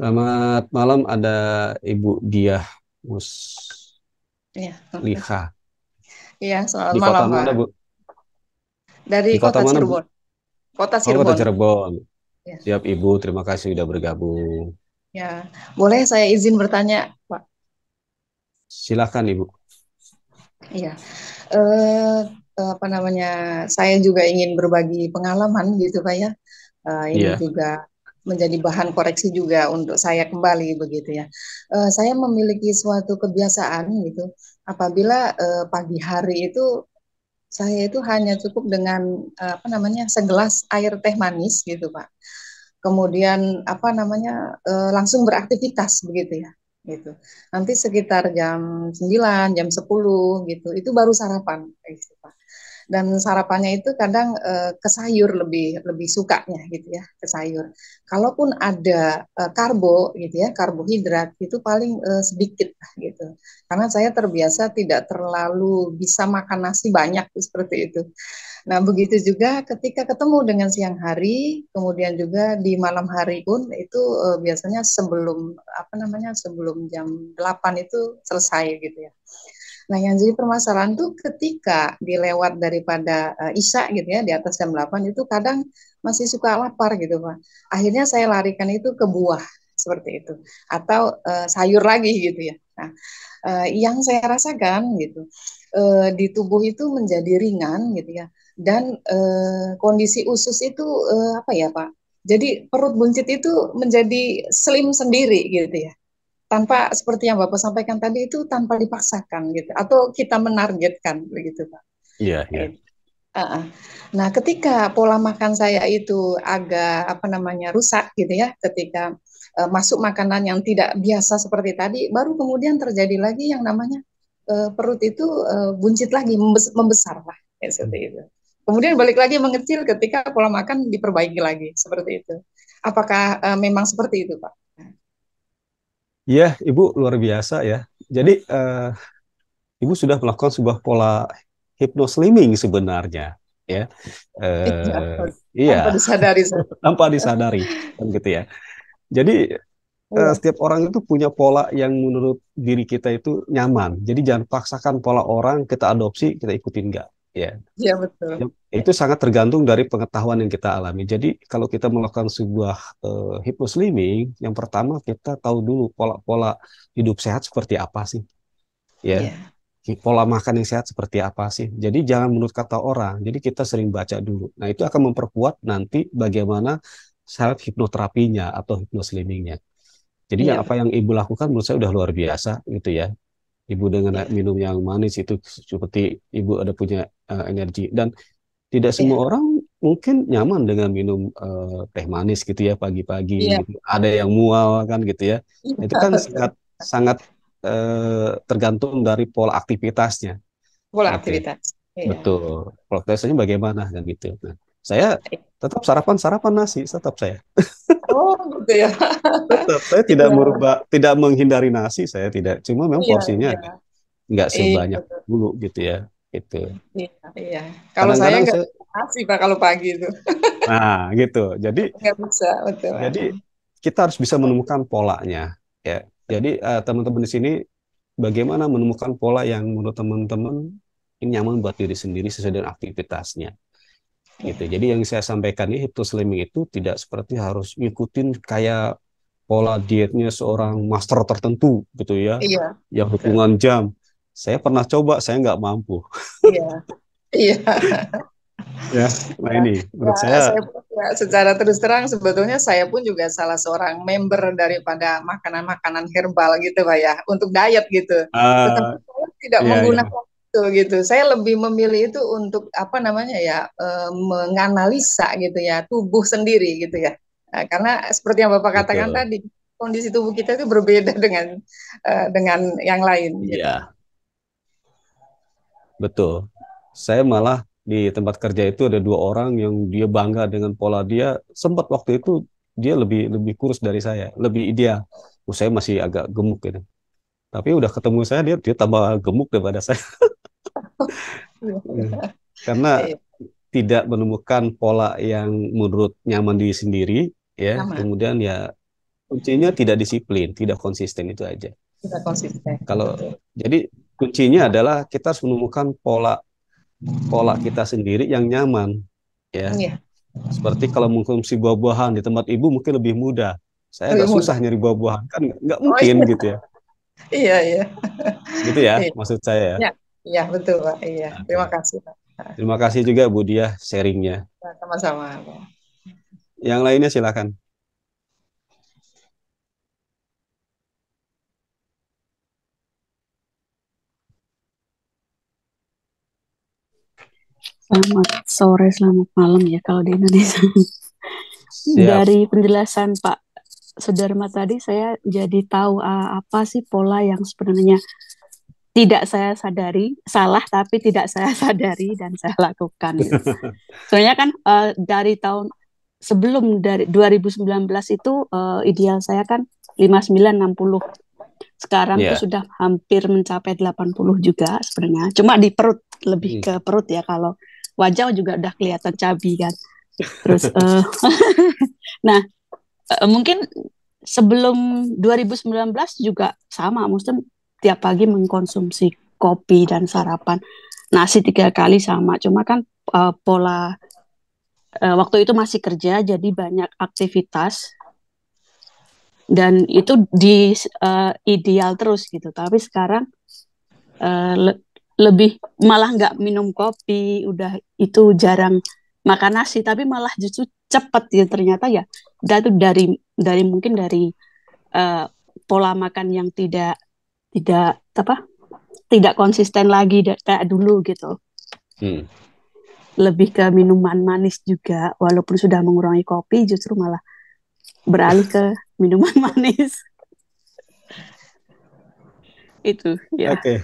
Selamat malam, ada Ibu Diah Iya, Musliha. iya, selamat Di malam, kota Pak. mana, Bu? Dari Di kota kota mana, Bu? Cirebon. Kota Oh, kota Cirebon. Cirebon. Ya, Siap, Ibu. Terima kasih sudah bergabung. ya. Boleh saya izin bertanya, Pak? Silakan, Ibu. Iya. Eh, apa namanya? Saya juga ingin berbagi pengalaman gitu, Pak ya. Ini Iya, juga menjadi bahan koreksi juga untuk saya kembali begitu ya. Saya memiliki suatu kebiasaan gitu. Apabila pagi hari itu saya itu hanya cukup dengan apa namanya segelas air teh manis gitu, Pak. Kemudian apa namanya langsung beraktivitas begitu ya gitu. Nanti sekitar jam 9 jam 10 gitu itu baru sarapan gitu, Pak. Dan sarapannya itu kadang ke sayur lebih lebih sukanya gitu ya, ke sayur. Kalaupun ada karbo gitu ya, karbohidrat itu paling sedikit lah gitu. Karena saya terbiasa tidak terlalu bisa makan nasi banyak seperti itu. Nah, begitu juga ketika ketemu dengan siang hari, kemudian juga di malam hari pun itu biasanya sebelum apa namanya sebelum jam 8 itu selesai gitu ya. Nah, yang jadi permasalahan tuh ketika dilewat daripada Isya gitu ya, di atas jam 8 itu kadang masih suka lapar gitu, Pak. Akhirnya saya larikan itu ke buah seperti itu atau sayur lagi gitu ya. Nah, yang saya rasakan gitu di tubuh itu menjadi ringan gitu ya dan kondisi usus itu apa ya Pak, jadi perut buncit itu menjadi slim sendiri gitu ya, tanpa seperti yang Bapak sampaikan tadi itu tanpa dipaksakan gitu atau kita menargetkan begitu Pak. iya, iya. Gitu. Nah, ketika pola makan saya itu agak apa namanya rusak gitu ya, ketika masuk makanan yang tidak biasa seperti tadi, baru kemudian terjadi lagi yang namanya perut itu buncit lagi, membesar lah, ya, seperti itu. Kemudian balik lagi mengecil ketika pola makan diperbaiki lagi, seperti itu. Apakah memang seperti itu, Pak? Iya, Ibu luar biasa ya. Jadi, Ibu sudah melakukan sebuah pola hypnoslimming sebenarnya. Ya, Iya, iya, tanpa disadari saya. tanpa disadari. Kan gitu ya. Jadi, Iya, setiap orang itu punya pola yang menurut diri kita itu nyaman. Jadi jangan paksakan pola orang, kita adopsi, kita ikutin enggak. Ya. iya betul. Itu sangat tergantung dari pengetahuan yang kita alami. Jadi kalau kita melakukan sebuah hypnoslimming, yang pertama kita tahu dulu pola-pola hidup sehat seperti apa sih. Ya, Iya, pola makan yang sehat seperti apa sih. Jadi jangan menurut kata orang. Jadi kita sering baca dulu. Nah itu akan memperkuat nanti bagaimana self hipnoterapinya atau hypnoslimmingnya. Jadi yang iya apa betul. yang ibu lakukan menurut saya udah luar biasa gitu ya. Ibu dengan Iya, minum yang manis itu seperti ibu ada punya energi, dan tidak semua iya, orang mungkin nyaman dengan minum teh manis gitu ya pagi-pagi iya, gitu. Ada yang mual kan gitu ya. Itu iya kan betul. sangat sangat tergantung dari pola aktivitasnya Pola gitu. aktivitas. Iya. Betul. Pola aktivitasnya bagaimana kan gitu. Nah, saya tetap sarapan nasi, tetap saya. Oh, gitu ya. Tetap saya tidak Iya, merubah, tidak menghindari nasi, saya tidak. Cuma memang iya, porsinya iya. nggak Iya, sebanyak betul. dulu gitu ya. Itu. Iya, iya. Kalau saya Kadang-kadang nggak saya, bisa nasi, Pak, kalau pagi itu. nah gitu. Jadi Nggak bisa, betul. Jadi kita harus bisa menemukan polanya, ya. Jadi teman-teman di sini bagaimana menemukan pola yang menurut teman-teman ini nyaman buat diri sendiri sesuai dengan aktivitasnya, gitu. Iya, Jadi yang saya sampaikan ini hypno slimming itu tidak seperti harus ngikutin kayak pola dietnya seorang master tertentu, gitu ya, iya, yang betul. hitungan jam. Saya pernah coba, saya nggak mampu, Iya, iya. ya. Nah Ya, ini ya, menurut saya, saya pun ya, secara terus terang sebetulnya saya pun juga salah seorang member daripada makanan-makanan herbal gitu Pak ya, untuk diet gitu. Tetapi uh, saya tidak ya, ya, menggunakan itu gitu. Saya lebih memilih itu untuk apa namanya ya, menganalisa gitu ya, tubuh sendiri gitu ya. Nah, karena seperti yang Bapak katakan betul, tadi, kondisi tubuh kita itu berbeda dengan yang lain gitu. iya. Betul. Saya malah di tempat kerja itu ada dua orang yang dia bangga dengan pola dia. Sempat waktu itu dia lebih lebih kurus dari saya, lebih ideal. Saya masih agak gemuk gitu. Tapi udah ketemu saya, dia tambah gemuk daripada saya. Hmm. Karena Iya, tidak menemukan pola yang menurut nyaman diri sendiri, ya. sama. Kemudian ya kuncinya tidak disiplin, tidak konsisten itu aja. Tidak konsisten. Kalau Betul. jadi kuncinya adalah kita harus menemukan pola pola kita sendiri yang nyaman, ya. Iya, Seperti kalau mengkonsumsi buah-buahan di tempat ibu mungkin lebih mudah. Saya lebih agak susah mudah. nyari buah-buahan, kan nggak Oh mungkin iya, gitu ya. iya, iya. Gitu ya, Iya, maksud saya ya. iya, iya, betul, Pak. Iya, Oke. terima kasih, Pak. Terima kasih juga Bu Diah sharingnya. Nah, sama-sama, Pak. Yang lainnya silakan. Selamat sore, selamat malam ya kalau di Indonesia. Siap. Dari penjelasan Pak Sudarma tadi, saya jadi tahu apa sih pola yang sebenarnya tidak saya sadari, salah tapi tidak saya sadari dan saya lakukan gitu. Sebenarnya kan dari tahun sebelum dari 2019 itu ideal saya kan 59-60. Sekarang tuh Ya. sudah hampir mencapai 80 juga sebenarnya. Cuma di perut, lebih Hmm. ke perut ya, kalau wajah juga udah kelihatan cabi kan. Terus nah mungkin sebelum 2019 juga sama, maksudnya tiap pagi mengkonsumsi kopi dan sarapan, nasi 3 kali sama. Cuma kan pola waktu itu masih kerja, jadi banyak aktivitas dan itu di ideal terus gitu. Tapi sekarang lebih malah nggak minum kopi, udah itu jarang makan nasi, tapi malah justru cepet ya ternyata ya. Dan itu dari mungkin dari eh, pola makan yang tidak apa tidak konsisten lagi kayak dulu gitu. Hmm. Lebih ke minuman manis juga, walaupun sudah mengurangi kopi, justru malah beralih ke minuman manis itu ya. Oke.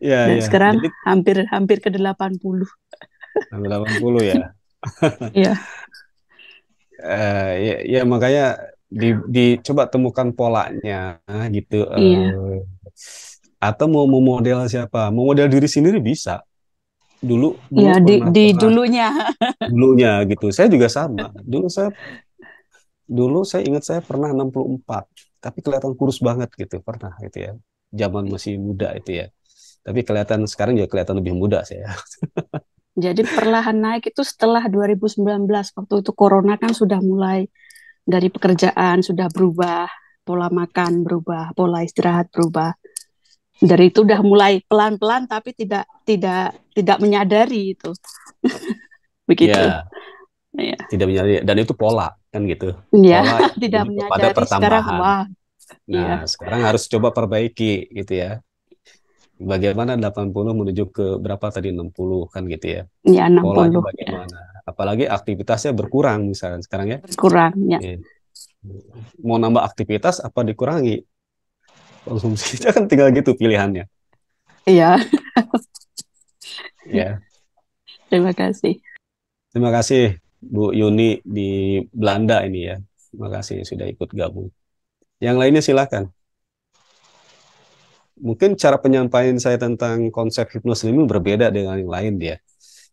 Ya, Dan ya. sekarang Jadi hampir hampir ke 80. 80 ya. Ya, Ya, ya makanya dicoba temukan polanya gitu. iya. Atau mau memodel siapa? Mau model diri sendiri bisa. Dulu dulu Ya pernah di pernah dulunya. dulunya gitu. Saya juga sama. Dulu saya ingat saya pernah 64, tapi kelihatan kurus banget gitu, pernah gitu ya. Zaman masih muda itu ya. Tapi kelihatan sekarang juga kelihatan lebih muda saya. Jadi perlahan naik itu setelah 2019, waktu itu corona kan sudah mulai, dari pekerjaan sudah berubah, pola makan berubah, pola istirahat berubah. Dari itu udah mulai pelan-pelan tapi tidak tidak menyadari itu. Begitu. Ya, Ya. tidak menyadari dan itu pola kan gitu. Ya, Pola yang tidak menuju kepada menyadari sekarang pertambahan. wah, Nah, iya. sekarang harus coba perbaiki gitu ya. Bagaimana 80 menuju ke berapa tadi 60 kan gitu ya. Ya Polanya 60 ya, bagaimana? Apalagi aktivitasnya berkurang misalnya sekarang ya. berkurang ya. Eh, Mau nambah aktivitas apa dikurangi? Konsumsinya kan tinggal gitu pilihannya. Iya, Ya, terima kasih. terima kasih Bu Yuni di Belanda ini ya. Terima kasih sudah ikut gabung. Yang lainnya silakan. Mungkin cara penyampaian saya tentang konsep hipnoslimming berbeda dengan yang lain dia,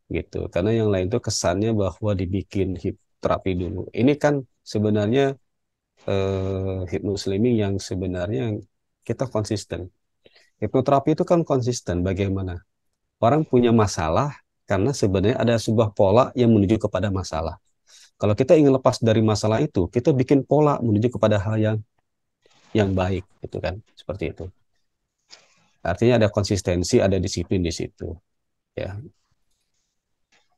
gitu. Karena yang lain itu kesannya bahwa dibikin terapi dulu. Ini kan sebenarnya hipnoslimming yang sebenarnya kita konsisten. Hipnoterapi itu kan konsisten. Bagaimana? Orang punya masalah karena sebenarnya ada sebuah pola yang menuju kepada masalah. Kalau kita ingin lepas dari masalah itu, kita bikin pola menuju kepada hal yang baik, gitu kan? Seperti itu. Artinya ada konsistensi, ada disiplin di situ, ya.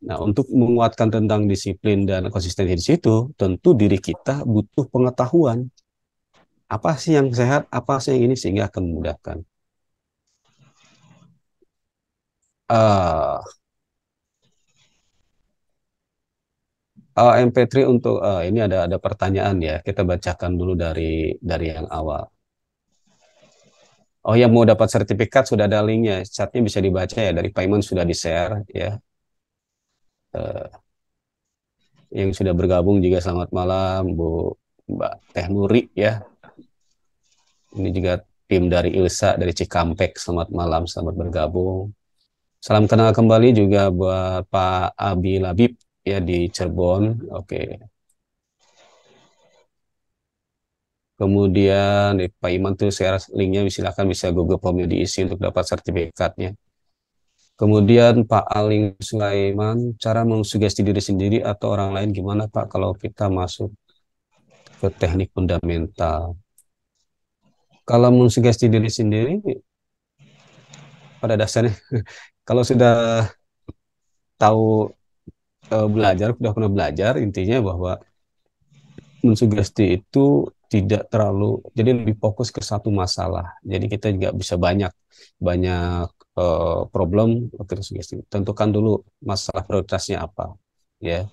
Nah, untuk menguatkan tentang disiplin dan konsistensi di situ, tentu diri kita butuh pengetahuan. Apa sih yang sehat, apa sih yang ini, sehingga akan memudahkan. Uh, MP3 untuk ini ada pertanyaan ya. Kita bacakan dulu dari yang awal. Oh ya, mau dapat sertifikat sudah ada linknya. Chatnya bisa dibaca ya, dari payment sudah di-share ya. Eh, yang sudah bergabung juga selamat malam Mbak Teh Nuri ya. Ini juga tim dari Ilsa dari Cikampek. Selamat malam, selamat bergabung. Salam kenal kembali juga buat Pak Abi Labib ya di Cirebon. Oke. Kemudian Pak Iman tuh share linknya, silakan bisa Google Formnya diisi untuk dapat sertifikatnya. Kemudian Pak Aling Sulaiman, cara mensugesti diri sendiri atau orang lain gimana Pak kalau kita masuk ke teknik fundamental? Kalau mensugesti diri sendiri, pada dasarnya kalau sudah tahu belajar, sudah pernah belajar, intinya bahwa mensugesti itu tidak terlalu, jadi lebih fokus ke satu masalah. Jadi kita juga bisa banyak banyak problem sugesti. Tentukan dulu masalah prioritasnya apa, ya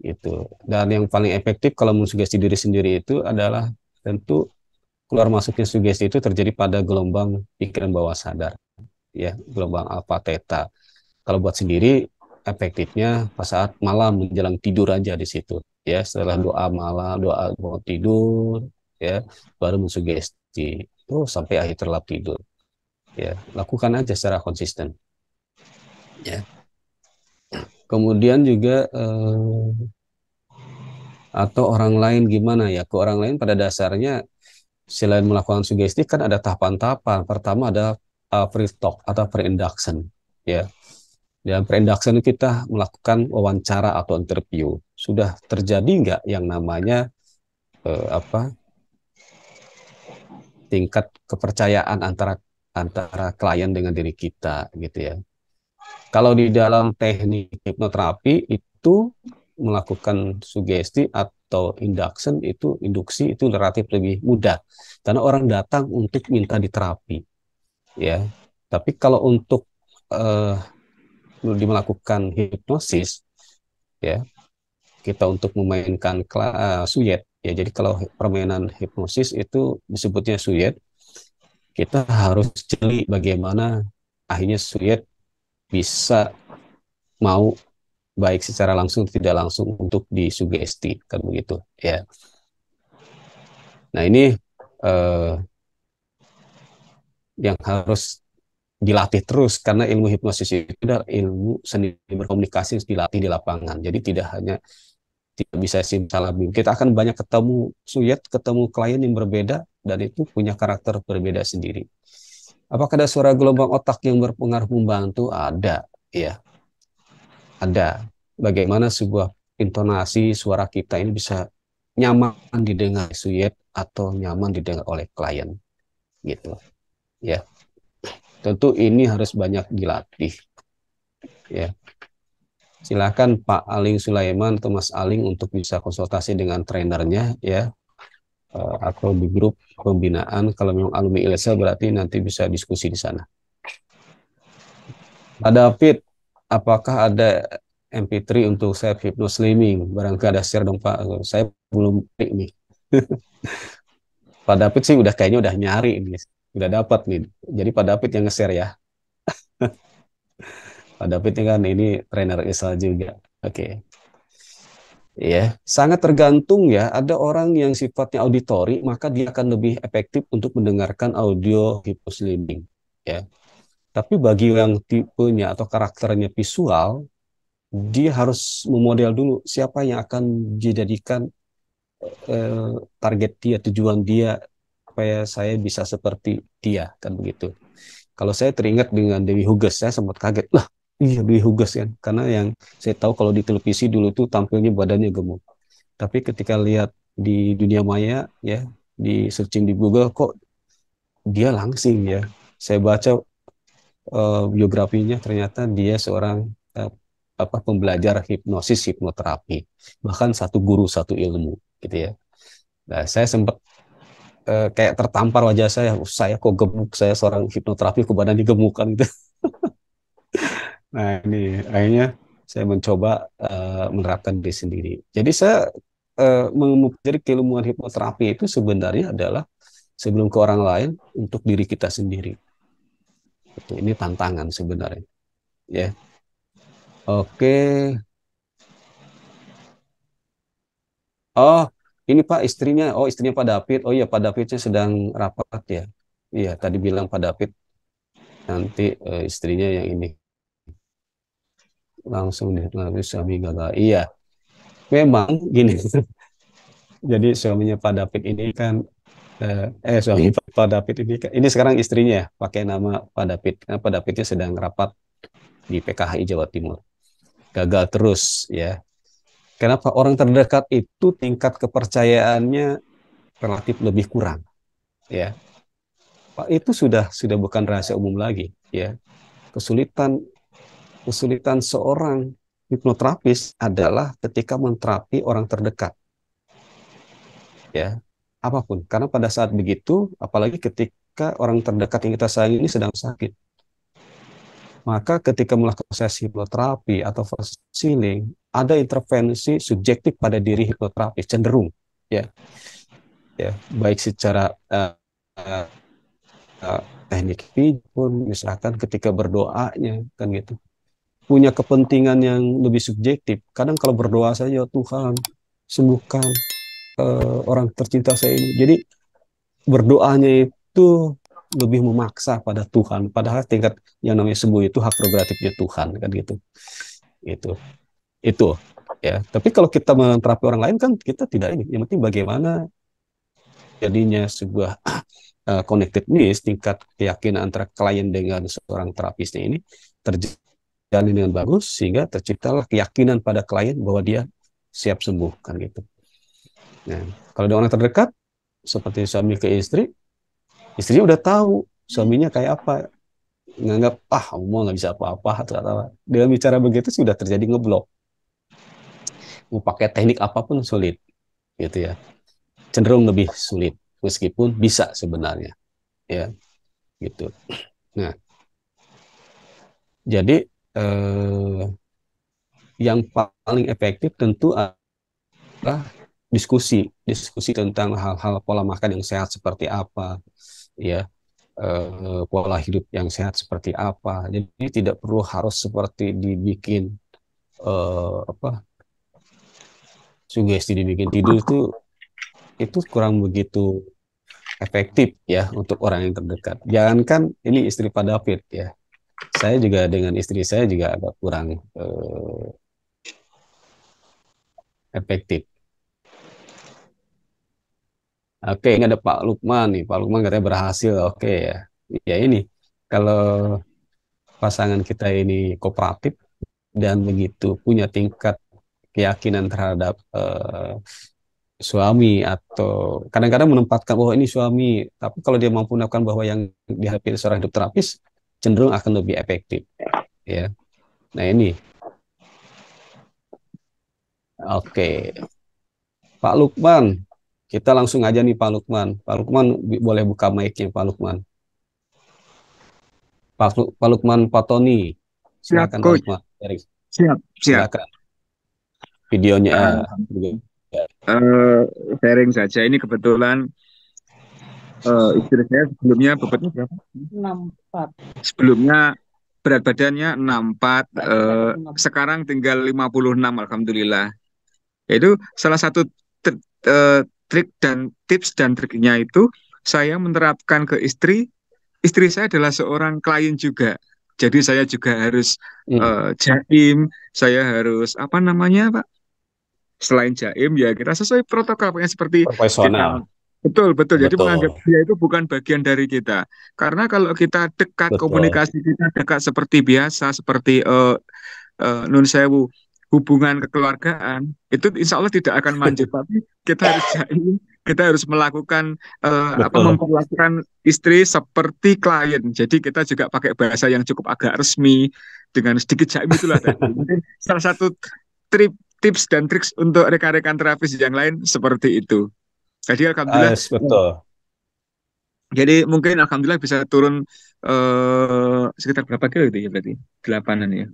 itu. Dan yang paling efektif kalau mensugesti diri sendiri itu adalah tentu keluar masuknya sugesti itu terjadi pada gelombang pikiran bawah sadar, ya gelombang alfa theta. Kalau buat sendiri efektifnya pas saat malam menjelang tidur aja di situ, ya setelah doa malam, doa mau tidur, ya baru mensugesti terus sampai akhir terlap tidur, ya lakukan aja secara konsisten, ya. Kemudian juga atau orang lain gimana ya, ke orang lain pada dasarnya selain melakukan sugesti kan ada tahapan-tahapan. Pertama ada pre-talk atau pre-induction, ya. Dan pre-induction kita melakukan wawancara atau interview. Sudah terjadi nggak yang namanya apa tingkat kepercayaan antara antara klien dengan diri kita gitu ya. Kalau di dalam teknik hipnoterapi itu melakukan sugesti atau induction itu induksi itu relatif lebih mudah karena orang datang untuk minta diterapi, ya. Tapi kalau untuk uh, melakukan hipnosis, ya kita untuk memainkan suyet, ya. Jadi kalau permainan hipnosis itu disebutnya suyet, kita harus jeli bagaimana akhirnya suyet bisa mau baik secara langsung tidak langsung untuk disugesti kan begitu, ya. Nah ini eh, yang harus dilatih terus karena ilmu hipnosis itu adalah ilmu seni berkomunikasi yang dilatih di lapangan. Jadi tidak hanya tidak bisa simsalabim. Kita akan banyak ketemu suyet, ketemu klien yang berbeda dan itu punya karakter berbeda sendiri. Apakah ada suara gelombang otak yang berpengaruh membantu? Ada, ya. Ada. Bagaimana sebuah intonasi suara kita ini bisa nyaman didengar suyet atau nyaman didengar oleh klien, gitu. Ya, tentu ini harus banyak dilatih. Ya, silakan Pak Aling Sulaiman atau Mas Aling untuk bisa konsultasi dengan trainernya, ya, atau di grup pembinaan. Kalau memang alumni ILSA berarti nanti bisa diskusi di sana. Pak David, apakah ada MP3 untuk self hypnoslimming? Barangkali ada share dong Pak. Saya belum klik nih. Pak David sih udah kayaknya udah nyari ini, udah dapat nih. Jadi Pak David yang nge-share ya. Pak David ini kan ini trainer ISA juga. Oke. Ya, sangat tergantung ya. Ada orang yang sifatnya auditori, maka dia akan lebih efektif untuk mendengarkan audio hypnoslimming, ya. Tapi bagi yang tipenya atau karakternya visual, dia harus memodel dulu siapa yang akan dijadikan target dia, tujuan dia, supaya saya bisa seperti dia, kan begitu. Kalau saya teringat dengan Dewi Huges, saya sempat kaget, lah iya Dewi Huges kan, karena yang saya tahu kalau di televisi dulu tuh tampilnya badannya gemuk. Tapi ketika lihat di dunia maya, ya, di searching di Google, kok dia langsing ya. Saya baca biografinya, ternyata dia seorang pembelajar hipnosis hipnoterapi, bahkan satu guru satu ilmu, gitu ya. Nah, saya sempat kayak tertampar wajah saya kok gemuk, saya seorang hipnoterapi kok badannya gemukan gitu. Nah ini akhirnya saya mencoba menerapkan diri sendiri. Jadi saya mempelajari keilmuan hipnoterapi itu sebenarnya adalah sebelum ke orang lain untuk diri kita sendiri. Ini tantangan sebenarnya, ya. Oke. Oh, ini Pak istrinya. Oh, istrinya Pak David. Oh iya, Pak Davidnya sedang rapat ya. Iya, tadi bilang Pak David nanti istrinya yang ini langsung di suami gagal. Iya, memang gini. Jadi suaminya Pak David ini kan suami Pak David ini sekarang istrinya ya, pakai nama Pak David. Karena Pak Davidnya sedang rapat di PKHI Jawa Timur. Gagal terus ya. Kenapa orang terdekat itu tingkat kepercayaannya relatif lebih kurang ya. Pak itu sudah bukan rahasia umum lagi ya. Kesulitan kesulitan seorang hipnoterapis adalah ketika menterapi orang terdekat ya. Apapun, karena pada saat begitu, apalagi ketika orang terdekat yang kita sayangi ini sedang sakit, maka ketika melakukan sesi hipnoterapi atau force healing, ada intervensi subjektif pada diri hipnoterapis cenderung ya, baik secara teknik pun, misalkan ketika berdoanya kan gitu, punya kepentingan yang lebih subjektif. Kadang kalau berdoa saja, Tuhan sembuhkan orang tercinta saya ini. Jadi berdoanya itu lebih memaksa pada Tuhan, padahal tingkat yang namanya sembuh itu hak prerogatifnya Tuhan kan gitu. Itu ya. Tapi kalau kita menterapi orang lain kan kita tidak ini. Yang penting bagaimana jadinya sebuah connectedness, tingkat keyakinan antara klien dengan seorang terapisnya ini terjalin dengan bagus sehingga terciptalah keyakinan pada klien bahwa dia siap sembuh kan gitu. Nah, kalau dengan orang terdekat seperti suami ke istri, istrinya udah tahu suaminya kayak apa, nganggap mau nggak bisa apa-apa atau dengan bicara begitu sudah terjadi ngeblok. Mau pakai teknik apapun sulit, gitu ya. Cenderung lebih sulit, meskipun bisa sebenarnya, ya, gitu. Nah, jadi yang paling efektif tentu adalah diskusi tentang hal-hal pola makan yang sehat seperti apa, ya, pola hidup yang sehat seperti apa. Jadi tidak perlu harus seperti dibikin sugesti dibikin tidur itu kurang begitu efektif ya untuk orang yang terdekat. Jangankan ini istri Pak David ya, saya juga dengan istri saya juga agak kurang efektif. Oke, ini ada Pak Lukman nih. Pak Lukman katanya berhasil. Oke ya. Ya ini kalau pasangan kita ini kooperatif dan begitu punya tingkat keyakinan terhadap suami, atau kadang-kadang menempatkan bahwa ini suami, tapi kalau dia mampu melakukan bahwa yang dihadapi seorang hidup terapis cenderung akan lebih efektif ya. Nah ini oke, Pak Lukman, kita langsung aja nih Pak Lukman. Pak Lukman boleh buka mic-nya Pak Lukman. Pak Lukman Patoni, Siap, silakan Pak Coach. Lukman. Siap. Silakan videonya. Sharing saja. Ini kebetulan istri saya sebelumnya bobotnya berapa? 64. Sebelumnya berat badannya 64, sekarang tinggal 56, alhamdulillah. Itu salah satu trik dan tips dan triknya itu saya menerapkan ke istri. Istri saya adalah seorang klien juga. Jadi saya juga harus jaim, saya harus apa namanya, Pak? Selain jaim ya kita sesuai protokol seperti profesional. kita. Betul. Jadi menganggap dia itu bukan bagian dari kita. Karena kalau kita dekat, komunikasi kita dekat seperti biasa, seperti nun sewu, hubungan kekeluargaan, itu insya Allah tidak akan manjur. Tapi kita harus jaim, kita harus melakukan memperlakukan istri seperti klien. Jadi kita juga pakai bahasa yang cukup agak resmi dengan sedikit jaim itulah tadi. Mungkin salah satu tips dan triks untuk rekan-rekan terapis yang lain seperti itu. Jadi alhamdulillah. Betul. Jadi mungkin alhamdulillah bisa turun sekitar berapa kilo itu ya berarti? 8-an ya.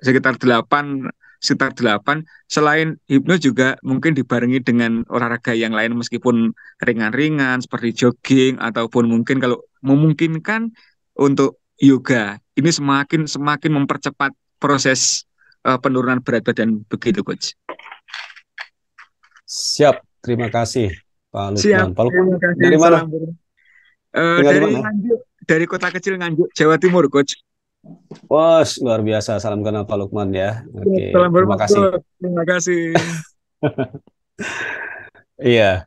Sekitar 8. Selain hipno juga mungkin dibarengi dengan olahraga yang lain meskipun ringan-ringan seperti jogging ataupun mungkin kalau memungkinkan untuk yoga. Ini semakin mempercepat proses penurunan berat badan begitu, Coach. Siap, terima kasih Pak Lukman. Siap, Pak Lukman terima kasih. dari mana? Dari Nganjuk, dari kota kecil Nganjuk, Jawa Timur, Coach. Wah, luar biasa. Salam kenal Pak Lukman ya. Oke, Salam terima kasih. Terima kasih. Iya,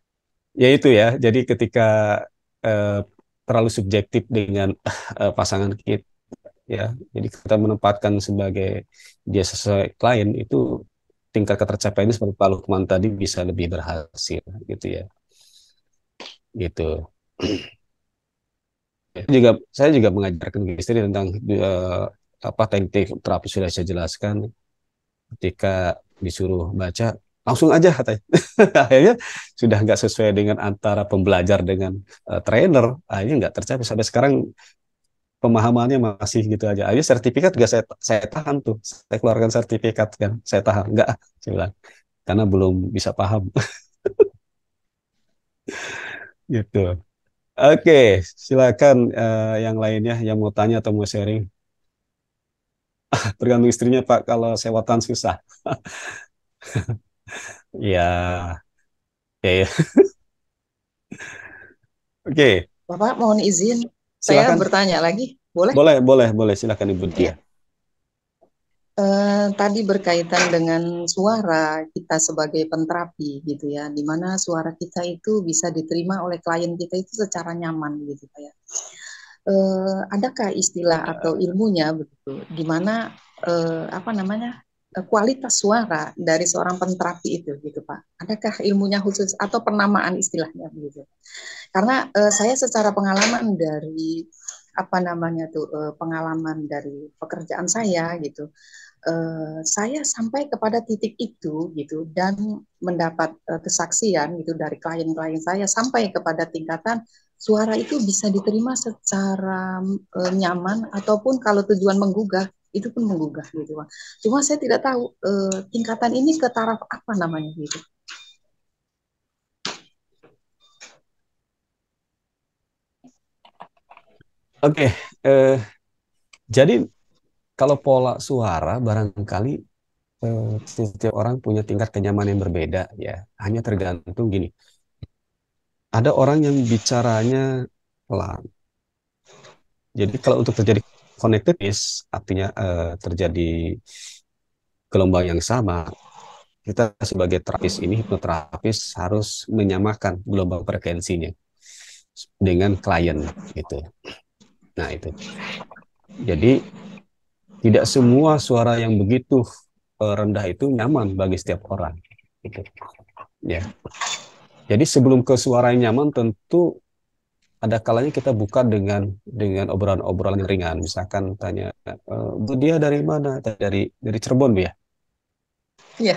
ya itu ya. Jadi ketika eh, terlalu subjektif dengan pasangan kita, ya. Jadi kita menempatkan sebagai dia sesuai klien itu tingkat ketercapaiannya seperti Pak Lukman tadi bisa lebih berhasil gitu ya. Gitu. Saya juga mengajarkan ke istri tentang apa teknik terapi sudah saya jelaskan. Ketika disuruh baca langsung aja katanya. Akhirnya sudah nggak sesuai dengan antara pembelajar dengan trainer, akhirnya nggak tercapai sampai sekarang pemahamannya masih gitu aja. Akhirnya sertifikat juga saya tahan tuh, saya keluarkan sertifikat kan, saya tahan nggak, saya bilang karena belum bisa paham. Gitu. Oke, silakan yang lainnya yang mau tanya atau mau sharing. Tergantung istrinya Pak, kalau sewatan susah. Ya, ya, ya. Oke, Bapak mohon izin, saya silakan. bertanya lagi, boleh? Boleh, boleh, boleh. Silakan Ibu Dia. Ya. Tadi berkaitan dengan suara kita sebagai penterapi gitu ya, di mana suara kita itu bisa diterima oleh klien kita itu secara nyaman gitu Pak ya. Adakah istilah atau ilmunya begitu, di mana apa namanya kualitas suara dari seorang penterapi itu gitu Pak? Adakah ilmunya khusus atau penamaan istilahnya begitu? Karena saya secara pengalaman dari apa namanya tuh pengalaman dari pekerjaan saya gitu, saya sampai kepada titik itu gitu dan mendapat kesaksian gitu dari klien-klien saya sampai kepada tingkatan suara itu bisa diterima secara nyaman ataupun kalau tujuan menggugah itu pun menggugah gitu Pak. Cuma saya tidak tahu tingkatan ini ke taraf apa namanya gitu. Oke, eh, jadi kalau pola suara barangkali setiap orang punya tingkat kenyamanan yang berbeda ya. Hanya tergantung gini. Ada orang yang bicaranya pelan. Jadi kalau untuk terjadi connectedness, artinya terjadi gelombang yang sama, kita sebagai terapis ini, hipnoterapis harus menyamakan gelombang frekuensinya dengan klien gitu. Nah itu. Jadi tidak semua suara yang begitu rendah itu nyaman bagi setiap orang. Gitu. Ya. Jadi sebelum ke suara yang nyaman tentu ada kalanya kita buka dengan obrolan-obrolan yang ringan. Misalkan tanya, Bu dia dari mana? Dari Cirebon, Bu ya. Iya,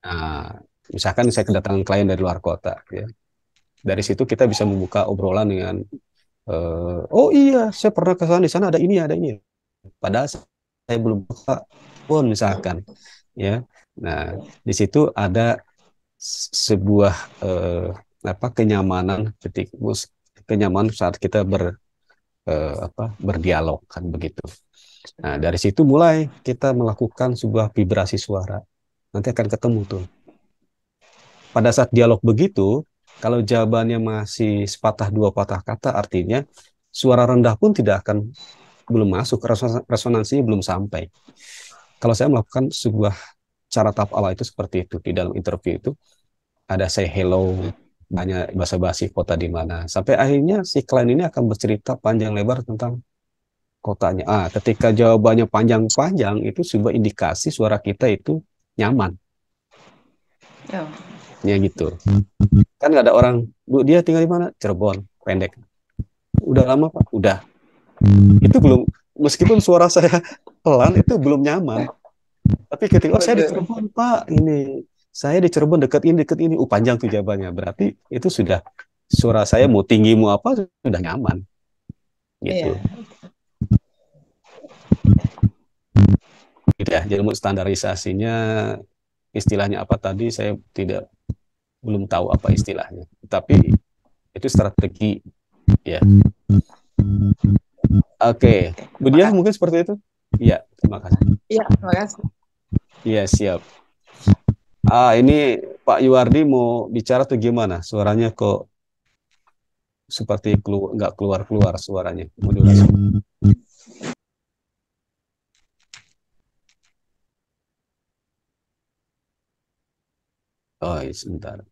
Nah, misalkan saya kedatangan klien dari luar kota, ya. Dari situ kita bisa membuka obrolan dengan, oh iya, saya pernah ke sana, di sana ada ini, ada ini. Padahal saya belum buka pun misalkan, ya. Nah, di situ ada sebuah apa kenyamanan kenyamanan saat kita berdialog kan begitu. Nah, dari situ mulai kita melakukan sebuah vibrasi suara. Nanti akan ketemu tuh. Pada saat dialog begitu, kalau jawabannya masih sepatah dua patah kata, artinya suara rendah pun tidak akan belum masuk, resonansinya belum sampai. Kalau saya melakukan sebuah cara tahap awal itu seperti itu di dalam interview itu ada say hello, banyak basa-basi kota di mana. Sampai akhirnya si klien ini akan bercerita panjang lebar tentang kotanya. Ketika jawabannya panjang-panjang itu sebuah indikasi suara kita itu nyaman. oh. Ya gitu. Kan nggak ada orang, Bu, dia tinggal di mana? Cirebon, pendek. Udah lama, Pak? Udah. Itu belum, meskipun suara saya pelan, itu belum nyaman. Tapi ketika, oh saya di Cirebon, Pak, ini. Saya di Cirebon dekat ini. Panjang tuh jawabannya. Berarti itu sudah, suara saya mau tinggi, mau apa, sudah nyaman. Gitu. Iya. Gitu ya. Jadi standarisasinya, istilahnya apa tadi, saya belum tahu apa istilahnya. Tapi itu strategi, ya. Oke, Bu Diah mungkin seperti itu. Iya, terima kasih. Iya, terima kasih. Iya, siap. Ini Pak Yuwardi mau bicara tuh gimana? Suaranya kok seperti nggak keluar-keluar suaranya. Modulasi. Oh, sebentar.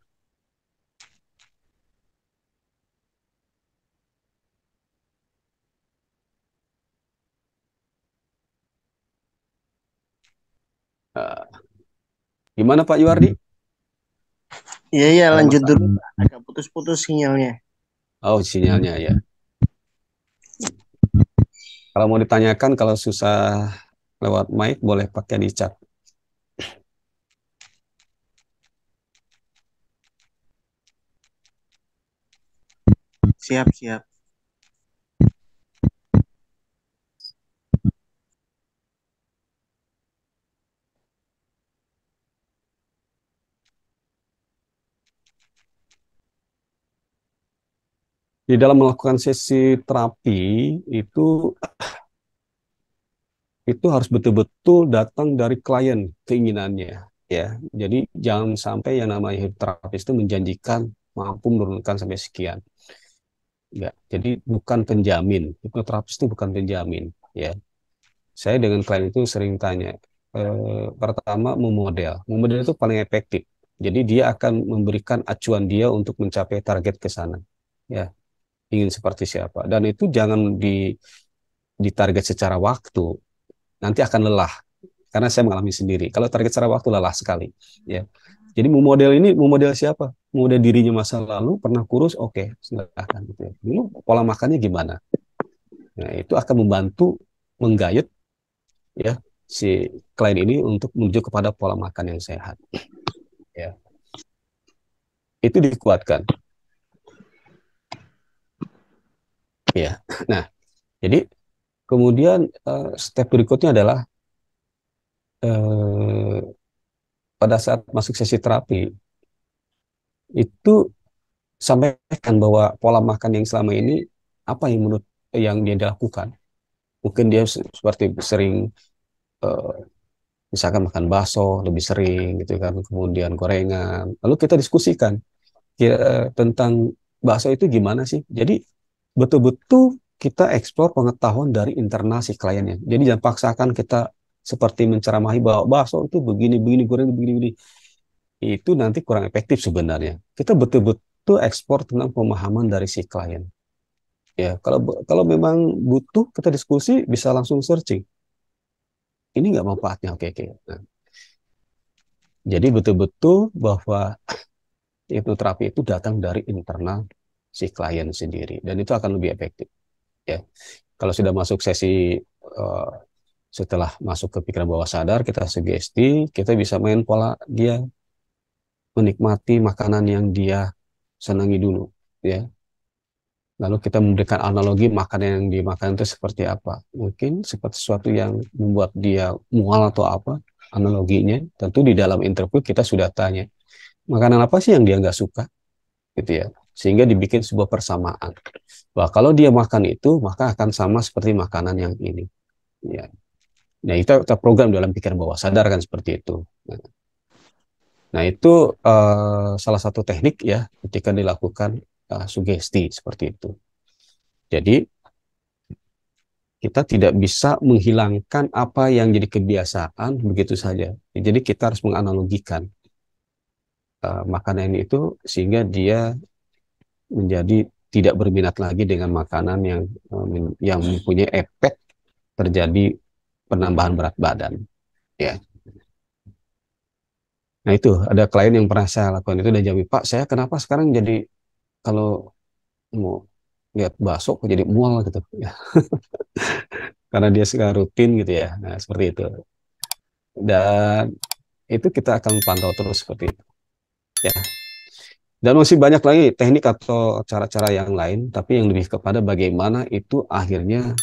Uh, Gimana Pak Yuardi? Iya, lanjut dulu. Agak putus-putus sinyalnya. Oh, sinyalnya ya. Kalau mau ditanyakan, kalau susah lewat mic, boleh pakai di chat. Siap. Di dalam melakukan sesi terapi itu harus betul-betul datang dari klien keinginannya, ya. Jadi jangan sampai yang namanya hipnoterapis itu menjanjikan mampu menurunkan sampai sekian. Enggak. Jadi bukan penjamin. Hipnoterapis itu bukan penjamin, ya. Saya dengan klien itu sering tanya, pertama memodel. Memodel itu paling efektif. Jadi dia akan memberikan acuan dia untuk mencapai target ke sana. Ya, ingin seperti siapa. Dan itu jangan ditarget secara waktu. Nanti akan lelah. Karena saya mengalami sendiri. Kalau target secara waktu lelah sekali. Ya. Jadi memodel ini, memodel siapa? Memodel dirinya masa lalu, pernah kurus, oke, silakan. Gitu ya. Dulu pola makannya gimana? Nah, itu akan membantu menggayat ya si klien ini untuk menuju kepada pola makan yang sehat. Ya. Itu dikuatkan. Ya. Nah, jadi kemudian step berikutnya adalah pada saat masuk sesi terapi itu sampaikan bahwa pola makan yang selama ini apa yang menurut yang dia lakukan. Mungkin dia seperti sering eh, misalkan makan bakso lebih sering gitu kan, kemudian gorengan. Lalu kita diskusikan tentang bakso itu gimana sih. Jadi betul-betul kita eksplor pengetahuan dari internal si kliennya. Jadi jangan paksakan kita seperti menceramahi bahwa bakso itu begini, goreng begini. Itu nanti kurang efektif sebenarnya. Kita betul-betul ekspor tentang pemahaman dari si klien. Ya, kalau memang butuh kita diskusi bisa langsung searching. Ini nggak manfaatnya, oke. Nah, jadi betul-betul bahwa hipnoterapi itu datang dari internal si klien sendiri dan itu akan lebih efektif. Ya, kalau sudah masuk sesi setelah masuk ke pikiran bawah sadar kita sugesti, kita bisa main pola dia menikmati makanan yang dia senangi dulu, ya. Lalu kita memberikan analogi makanan yang dimakan itu seperti apa. Mungkin seperti sesuatu yang membuat dia mual atau apa, analoginya. Tentu di dalam interview kita sudah tanya, makanan apa sih yang dia nggak suka, gitu ya. Sehingga dibikin sebuah persamaan. Bahwa kalau dia makan itu, maka akan sama seperti makanan yang ini. Ya. Nah, itu kita program dalam pikiran bawah sadar kan seperti itu. Nah, itu salah satu teknik ya ketika dilakukan sugesti seperti itu. Jadi kita tidak bisa menghilangkan apa yang jadi kebiasaan begitu saja. Jadi kita harus menganalogikan makanan itu sehingga dia menjadi tidak berminat lagi dengan makanan yang mempunyai efek terjadi penambahan berat badan. Ya. Nah itu ada klien yang pernah saya lakukan itu dan jawab, Pak, saya kenapa sekarang jadi kalau mau lihat bakso kok jadi mual gitu ya. Karena dia suka rutin gitu ya. Nah, seperti itu. Dan itu kita akan pantau terus seperti itu. Ya. Dan masih banyak lagi teknik atau cara-cara yang lain, tapi yang lebih kepada bagaimana itu akhirnya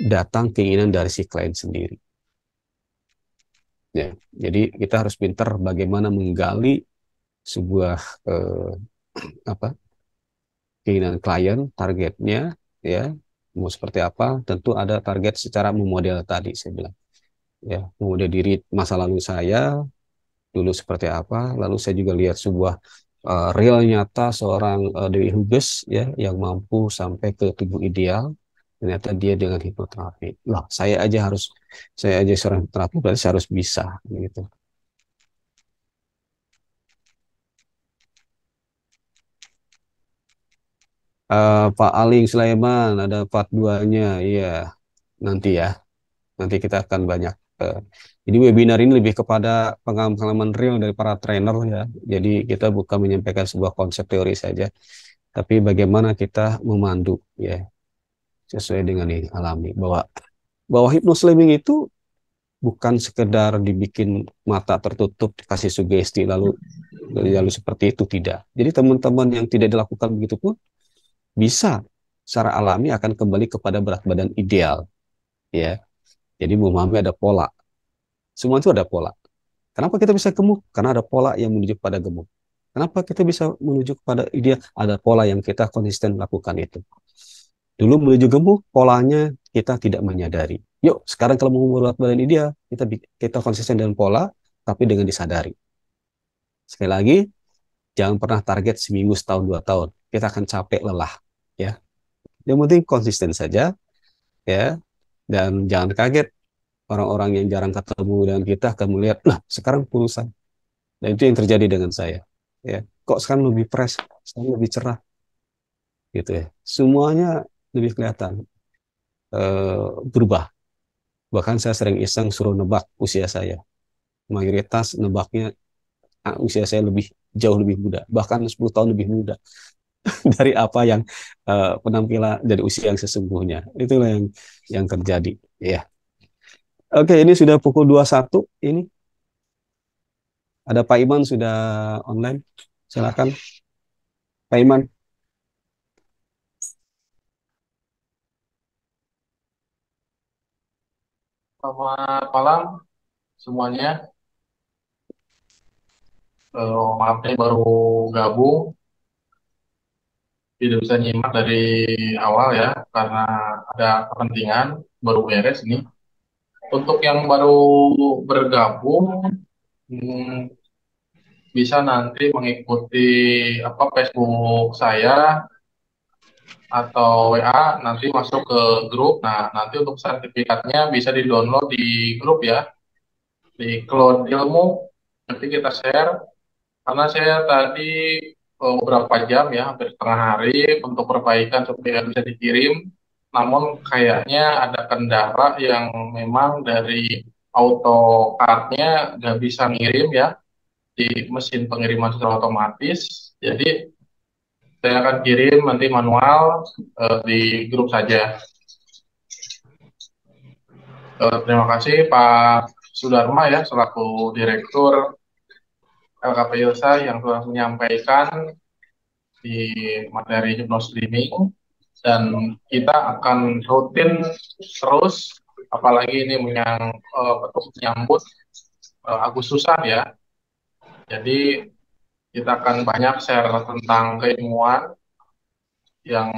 datang keinginan dari si klien sendiri. Ya. Jadi kita harus pintar bagaimana menggali sebuah keinginan klien, targetnya, ya mau seperti apa. Tentu ada target secara memodel tadi saya bilang. Ya, memodel diri masa lalu saya dulu seperti apa, lalu saya juga lihat sebuah real nyata seorang Dewi Huges ya yang mampu sampai ke tubuh ideal, ternyata dia dengan hipnoterapi. Lah, saya aja seorang hipnoterapi berarti saya harus bisa gitu. Pak Aling Sulaiman ada part 2-nya, iya nanti ya. Nanti kita akan banyak. eh, jadi webinar ini lebih kepada pengalaman real dari para trainer ya. Jadi kita bukan menyampaikan sebuah konsep teori saja, tapi bagaimana kita memandu ya sesuai dengan ini alami bahwa hypnoslaming itu bukan sekedar dibikin mata tertutup kasih sugesti lalu seperti itu tidak. Jadi teman-teman yang tidak dilakukan begitu pun bisa secara alami akan kembali kepada berat badan ideal ya. Jadi memahami ada pola. Semua itu ada pola. Kenapa kita bisa gemuk? Karena ada pola yang menuju pada gemuk. Kenapa kita bisa menuju kepada ideal? Ada pola yang kita konsisten lakukan itu. Dulu menuju gemuk, polanya kita tidak menyadari. Yuk, sekarang kalau mau berat badan ideal, kita konsisten dengan pola, tapi dengan disadari. Sekali lagi, jangan pernah target seminggu, setahun, 2 tahun. Kita akan capek, lelah. Ya, yang penting konsisten saja, ya. Dan jangan kaget orang-orang yang jarang ketemu dengan kita akan melihat, nah sekarang pulusan. Dan itu yang terjadi dengan saya. Ya, kok sekarang lebih fresh, sekarang lebih cerah, gitu ya. Semuanya lebih kelihatan berubah. Bahkan saya sering iseng suruh nebak usia saya. Mayoritas nebaknya usia saya jauh lebih muda, bahkan 10 tahun lebih muda dari apa yang penampilan dari usia yang sesungguhnya. Itulah yang terjadi. Ya. Oke, ini sudah pukul 21 ini. Ada Pak Iman sudah online. Silakan Pak Iman. Selamat malam semuanya. Maaf nih baru gabung, tidak bisa nyimak dari awal ya karena ada kepentingan baru beres nih. Untuk yang baru bergabung, hmm, bisa nanti mengikuti Facebook saya atau WA, nanti masuk ke grup. Nah, nanti untuk sertifikatnya bisa di-download di grup ya, di Cloud Ilmu. Nanti kita share. Karena saya tadi beberapa jam ya, hampir setengah hari untuk perbaikan supaya bisa dikirim. Namun kayaknya ada kendala yang memang dari AutoCAD-nya nggak bisa ngirim ya di mesin pengiriman secara otomatis. Jadi saya akan kirim nanti manual di grup saja. Terima kasih Pak Sudarma ya selaku Direktur LKP Ilsa yang telah menyampaikan di materi hypnosleeping, dan kita akan rutin terus, apalagi ini menyambut Agustusan ya. Jadi kita akan banyak share tentang keilmuan yang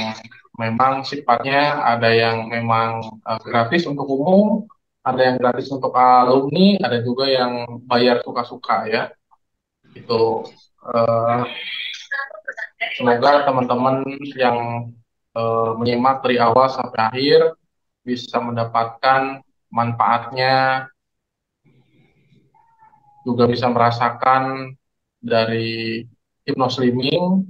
memang sifatnya ada yang memang gratis untuk umum, ada yang gratis untuk alumni, ada juga yang bayar suka-suka ya. Itu semoga teman-teman yang menyimak dari awal sampai akhir bisa mendapatkan manfaatnya, juga bisa merasakan dari hypnosleeping,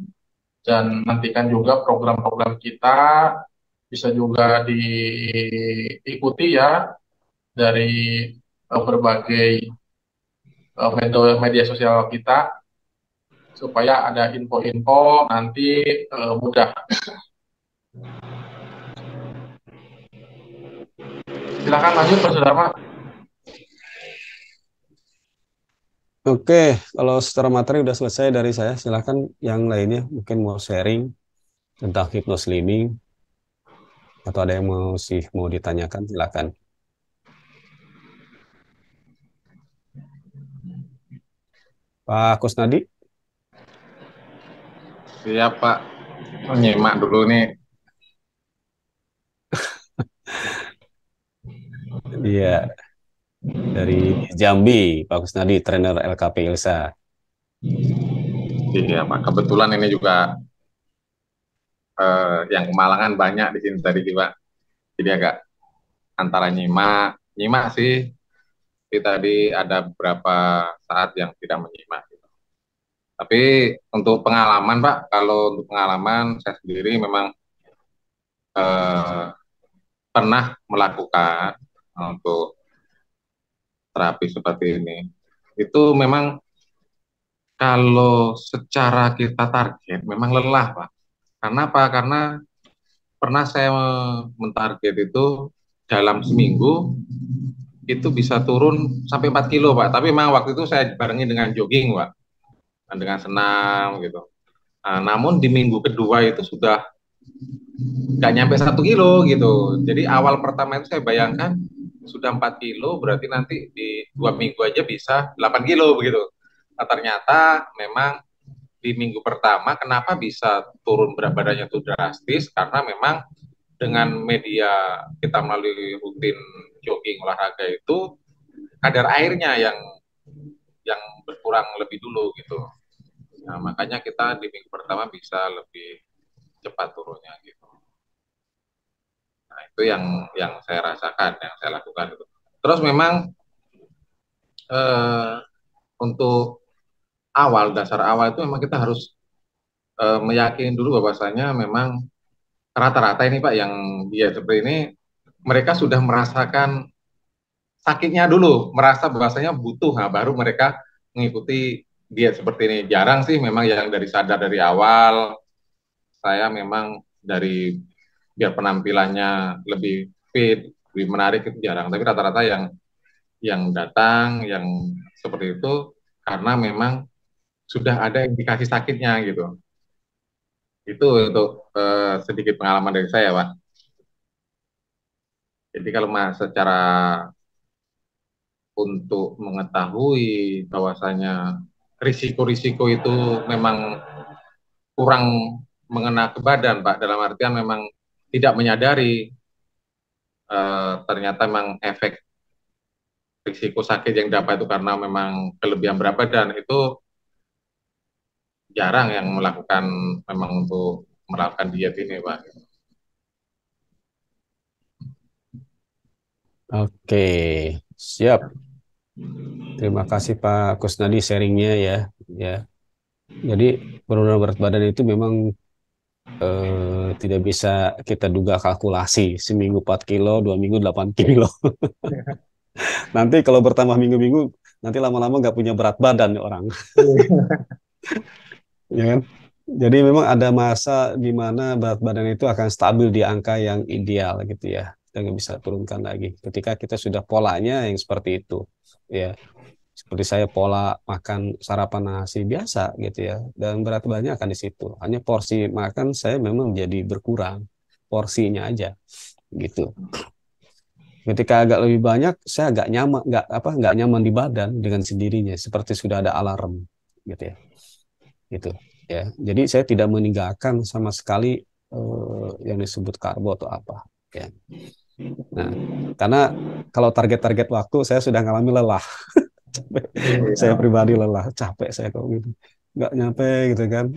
dan nantikan juga program-program kita bisa juga diikuti ya dari berbagai media sosial kita, supaya ada info-info nanti mudah. Silakan lanjut Pak Sudarma. Oke, kalau secara materi udah selesai dari saya, silakan yang lainnya mungkin mau sharing tentang hypnosleeping atau ada yang mau ditanyakan, silakan. Pak Kusnadi. Siap Pak, nyimak dulu nih. Iya, dari Jambi, Pak Kusnadi, trainer LKP Ilsa. Iya Pak, kebetulan ini juga yang kemalangan banyak di sini tadi Pak. Jadi agak antara nyimak sih. Tapi tadi ada beberapa saat yang tidak menyimak. Gitu. Tapi untuk pengalaman Pak, kalau untuk pengalaman saya sendiri memang eh, pernah melakukan untuk terapi seperti ini. Itu memang kalau secara kita target memang lelah Pak. Karena apa? Karena pernah saya mentarget itu dalam seminggu itu bisa turun sampai 4 kilo Pak. Tapi memang waktu itu saya barengi dengan jogging Pak, dengan senam gitu. Nah, namun di minggu kedua itu sudah nggak nyampe 1 kilo gitu. Jadi awal pertama itu saya bayangkan sudah 4 kilo, berarti nanti di 2 minggu aja bisa 8 kilo begitu. Nah, ternyata memang di minggu pertama kenapa bisa turun berat badannya itu drastis, karena memang dengan media kita melalui rutin jogging olahraga itu kadar airnya yang berkurang lebih dulu gitu. Nah, makanya kita di minggu pertama bisa lebih cepat turunnya gitu. Nah, itu yang saya rasakan, yang saya lakukan itu. Terus memang eh, untuk dasar awal itu memang kita harus meyakini dulu bahwasanya memang rata-rata ini Pak yang dia seperti ini, mereka sudah merasakan sakitnya dulu, merasa bahwasanya butuh, nah baru mereka mengikuti diet seperti ini. Jarang sih memang yang dari sadar dari awal, saya memang dari biar penampilannya lebih fit, lebih menarik itu jarang. Tapi rata-rata yang datang, yang seperti itu, karena memang sudah ada indikasi sakitnya gitu. Itu untuk sedikit pengalaman dari saya, Pak. Jadi kalau secara untuk mengetahui bahwasanya risiko-risiko itu memang kurang mengena ke badan, Pak. Dalam artian memang tidak menyadari ternyata memang efek risiko sakit yang dapat itu karena memang kelebihan berat badan itu jarang yang melakukan memang untuk melakukan diet ini, Pak. Oke, siap. Terima kasih Pak Kusnadi sharingnya ya. Ya, jadi penurunan berat badan itu memang tidak bisa kita duga kalkulasi. Seminggu 4 kilo, 2 minggu 8 kilo. Nanti kalau bertambah minggu-minggu, nanti lama-lama nggak punya berat badan nih orang. Ya kan? Jadi memang ada masa di mana berat badan itu akan stabil di angka yang ideal gitu ya. Kita nggak bisa turunkan lagi. Ketika kita sudah polanya yang seperti itu, ya. Seperti saya pola makan sarapan nasi biasa gitu ya. Dan berat badannya akan di situ. Hanya porsi makan saya memang jadi berkurang. Porsinya aja gitu. Ketika agak lebih banyak, saya agak nyaman, nggak nyaman di badan dengan sendirinya, seperti sudah ada alarm, gitu ya, gitu ya. Jadi saya tidak meninggalkan sama sekali yang disebut karbo atau apa, ya. Nah, karena kalau target-target waktu saya sudah ngalami lelah, saya pribadi lelah, capek saya kok gitu, nggak nyampe gitu kan.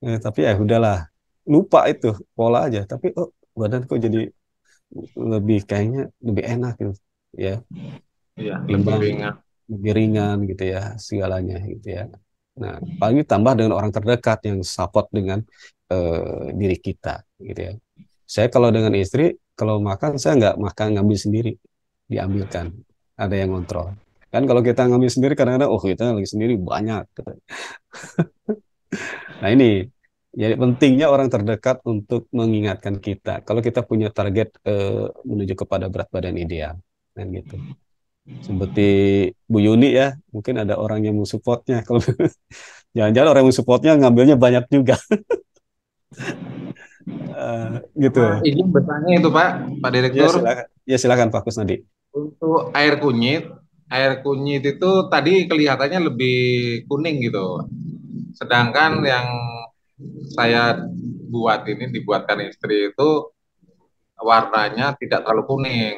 Tapi ya udahlah, lupa itu pola aja. Tapi badan kok jadi kayaknya lebih enak gitu ya, Iya, lebih ringan gitu ya segalanya gitu ya. Nah, paling tambah dengan orang terdekat yang support dengan diri kita gitu ya. Saya kalau dengan istri kalau makan saya nggak makan ngambil sendiri, diambilkan, ada yang kontrol. Kan kalau kita ngambil sendiri kadang-kadang kita lagi sendiri banyak gitu. Nah ini jadi pentingnya orang terdekat untuk mengingatkan kita kalau kita punya target menuju kepada berat badan ideal, kan gitu. Seperti Bu Yuni ya, mungkin ada orang yang mensupportnya. Kalau jangan-jangan orang yang mensupportnya ngambilnya banyak juga, gitu. Izin bertanya itu Pak Direktur. Ya silakan Pak Kusnadi. Untuk air kunyit itu tadi kelihatannya lebih kuning gitu. Sedangkan yang saya dibuatkan istri itu warnanya tidak terlalu kuning.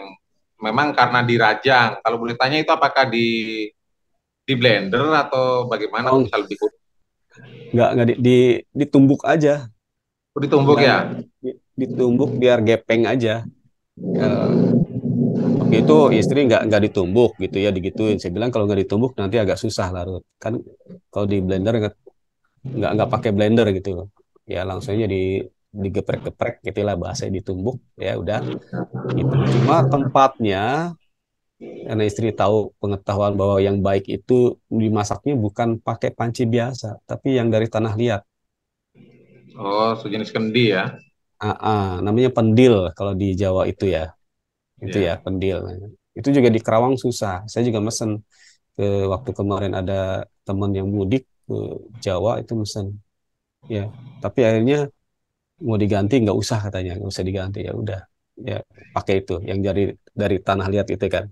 Memang karena dirajang. Kalau boleh tanya itu apakah di blender atau bagaimana bisa lebih kuning? Nggak ditumbuk aja. Ditumbuk ya? Ditumbuk biar gepeng aja. Waktu itu istri nggak ditumbuk gitu ya, digituin. Saya bilang kalau nggak ditumbuk nanti agak susah larut. Kan kalau di blender nggak pakai blender gitu, ya langsung aja digeprek-geprek gitulah bahasa, ditumbuk ya udah gitu. Cuma tempatnya, karena istri tahu pengetahuan bahwa yang baik itu dimasaknya bukan pakai panci biasa, tapi yang dari tanah liat. Oh, sejenis kendi ya. Namanya pendil kalau di Jawa itu ya. Itu ya Iya. pendil. Itu juga di Kerawang susah. Saya juga mesen ke waktu kemarin ada teman yang mudik ke Jawa itu mesen. Ya, tapi akhirnya mau diganti nggak usah katanya, nggak usah diganti ya udah. Ya pakai itu yang dari tanah liat itu kan.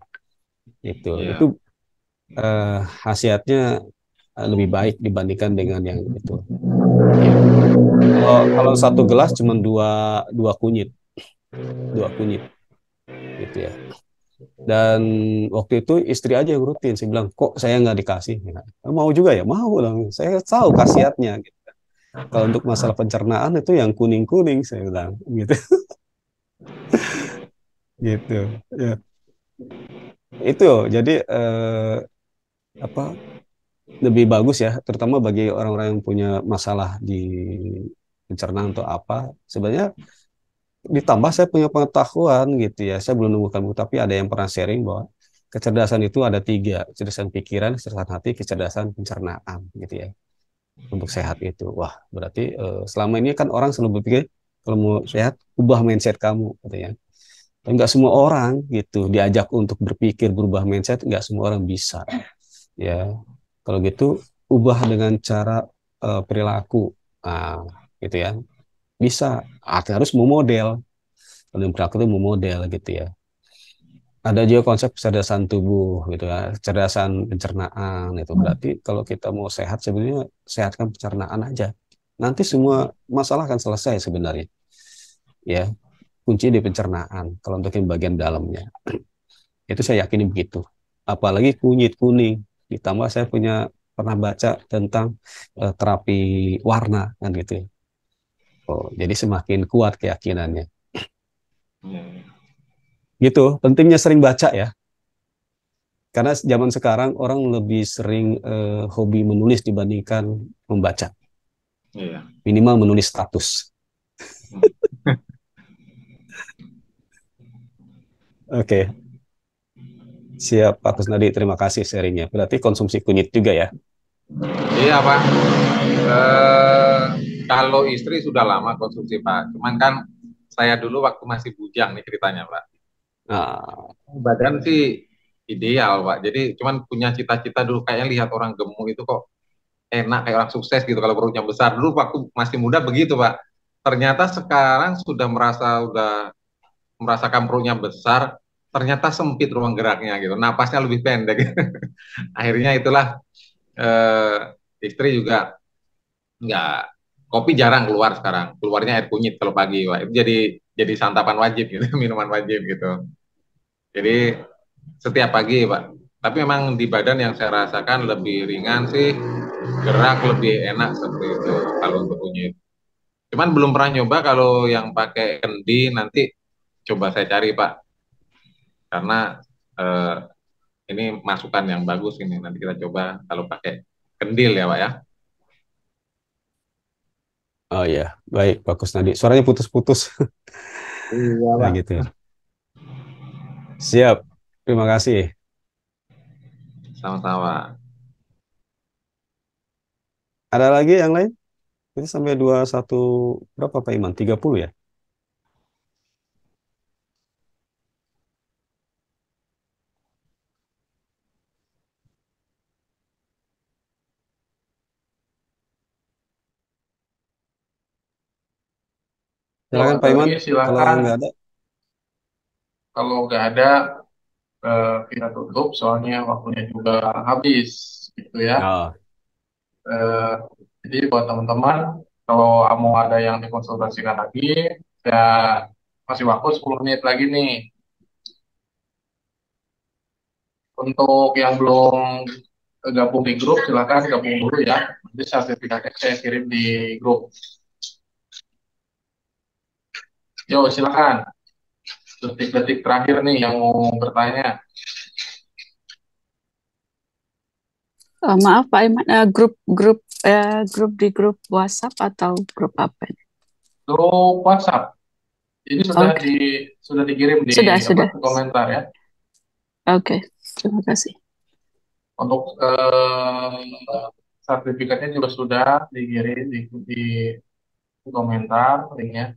Itu Iya. khasiatnya lebih baik dibandingkan dengan yang itu. Ya. Kalau satu gelas cuma dua kunyit, dua kunyit gitu ya. Dan waktu itu istri aja yang rutin. Saya bilang, kok saya nggak dikasih? Ya, mau juga ya? Mau dong. Saya tahu khasiatnya. Gitu. Kalau untuk masalah pencernaan itu yang kuning-kuning, saya bilang. Gitu. Gitu. Ya. Itu jadi apa lebih bagus ya, terutama bagi orang-orang yang punya masalah di pencernaan atau apa. Sebenarnya ditambah saya punya pengetahuan gitu ya. Saya belum nemukan buku, tapi ada yang pernah sharing bahwa kecerdasan itu ada tiga: kecerdasan pikiran, kecerdasan hati, kecerdasan pencernaan gitu ya. Untuk sehat itu, wah berarti selama ini kan orang selalu berpikir kalau mau sehat ubah mindset kamu gitu ya. Dan nggak semua orang gitu diajak untuk berpikir berubah mindset, nggak semua orang bisa ya. Kalau gitu ubah dengan cara perilaku, nah, gitu ya. Bisa, harus mau model. Kalau yang perilaku itu mau model gitu ya. Ada juga konsep kecerdasan tubuh gitu ya, kecerdasan pencernaan itu. Berarti kalau kita mau sehat sebenarnya sehatkan pencernaan aja. Nanti semua masalah akan selesai sebenarnya. Ya, kunci di pencernaan kalau untuk yang bagian dalamnya. Itu saya yakin begitu. Apalagi kunyit kuning. Ditambah saya pernah baca tentang terapi warna kan gitu ya. Oh, jadi semakin kuat keyakinannya. Iya. Gitu, pentingnya sering baca ya. Karena zaman sekarang orang lebih sering hobi menulis dibandingkan membaca. Iya. Minimal menulis status. Oke, siap Pak Kusnadi, terima kasih sharingnya. Berarti konsumsi kunyit juga ya? Iya Pak. Kalau istri sudah lama konsumsi Pak. Cuman kan saya dulu waktu masih bujang nih ceritanya Pak. Nah, Badan sih ideal Pak. Jadi cuman punya cita-cita dulu kayaknya lihat orang gemuk itu kok enak kayak orang sukses gitu kalau perutnya besar. Dulu waktu masih muda begitu Pak. Ternyata sekarang udah merasakan perutnya besar, ternyata sempit ruang geraknya gitu. Napasnya lebih pendek. Akhirnya itulah eh, istri juga nggak, kopi jarang keluar sekarang. Keluarnya air kunyit kalau pagi, Pak. Itu jadi santapan wajib gitu, minuman wajib gitu. Jadi setiap pagi, Pak. Tapi memang di badan yang saya rasakan lebih ringan sih, gerak lebih enak seperti itu kalau untuk kunyit. Cuman belum pernah nyoba kalau yang pakai kendi, nanti coba saya cari, Pak. Karena eh, ini masukan yang bagus ini. Nanti kita coba kalau pakai kendil ya, Pak ya. oh ya, baik Pak Kusnadi. Suaranya putus-putus. Iya, Nah Pak. gitu. Siap, terima kasih. Sama-sama. Ada lagi yang lain? Ini sampai 21 berapa Pak Iman? 30 ya? Kalau Silakan ada Pak Iman. lagi Kalau silakan. nggak ada, Kalau nggak ada kita tutup soalnya waktunya juga habis gitu ya. oh, Eh, jadi buat teman-teman kalau mau ada yang dikonsultasikan lagi, ya masih waktu 10 menit lagi nih. Untuk yang belum gabung di grup, silakan gabung dulu ya. Nanti sertifikatnya saya kirim di grup. Yo, silakan. Detik-detik terakhir nih yang mau bertanya. Maaf Pak Iman, grup Grup di grup WhatsApp atau grup apa ini? Grup WhatsApp. Ini sudah dikirim di Sudah. komentar ya. Oke, terima kasih. Untuk sertifikatnya juga sudah dikirim di komentar linknya.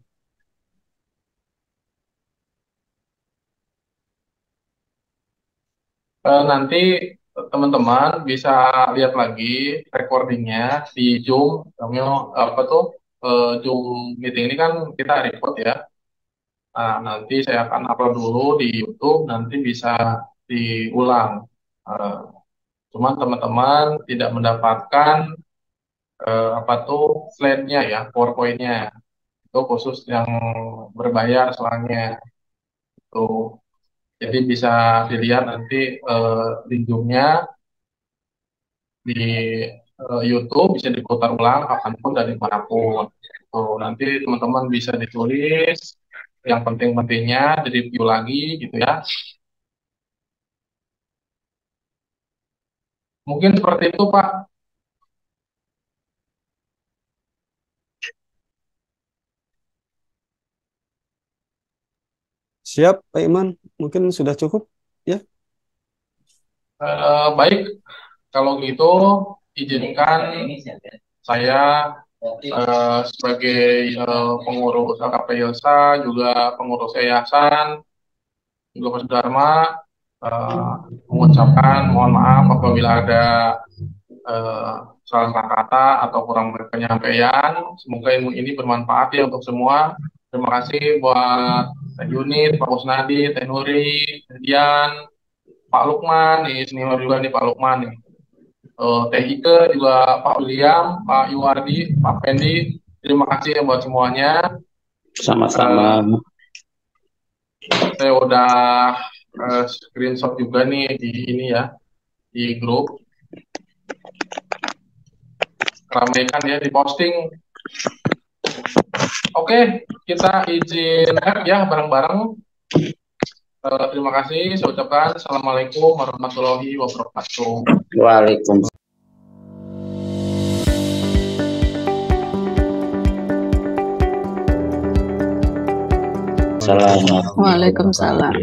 Nanti teman-teman bisa lihat lagi recordingnya di Zoom. Zoom meeting ini kan kita record ya. Nah, nanti saya akan upload dulu di YouTube, nanti bisa diulang. Cuman teman-teman tidak mendapatkan slide-nya ya, PowerPoint-nya. Itu khusus yang berbayar soalnya. Tuh. Jadi bisa dilihat nanti di Zoom-nya di YouTube, bisa diputar ulang kapanpun dan dimanapun. Tuh, nanti teman-teman bisa ditulis yang penting-pentingnya, direview lagi gitu ya. Mungkin seperti itu, Pak. Siap, Pak Iman. Mungkin sudah cukup ya. Baik, kalau gitu izinkan saya sebagai pengurus AKP Ilsa, juga pengurus yayasan, juga Mas Dharma, mengucapkan mohon maaf apabila ada salah kata atau kurang penyampaian. Semoga ilmu ini bermanfaat ya untuk semua. Terima kasih buat Teh Yunit, Pak Kusnadi, Teh Nuri, Teh Dian, Pak Lukman, nih senior juga nih Pak Lukman nih. Teh Ike juga, Pak William, Pak Yuwardi, Pak Pendi. Terima kasih ya buat semuanya. Sama-sama. Saya udah screenshot juga nih di ini ya, di grup. Ramaikan ya, di posting. Oke, kita izin ya bareng-bareng. Terima kasih. Saya ucapkan Assalamualaikum warahmatullahi wabarakatuh. Waalaikumsalam. Waalaikumsalam.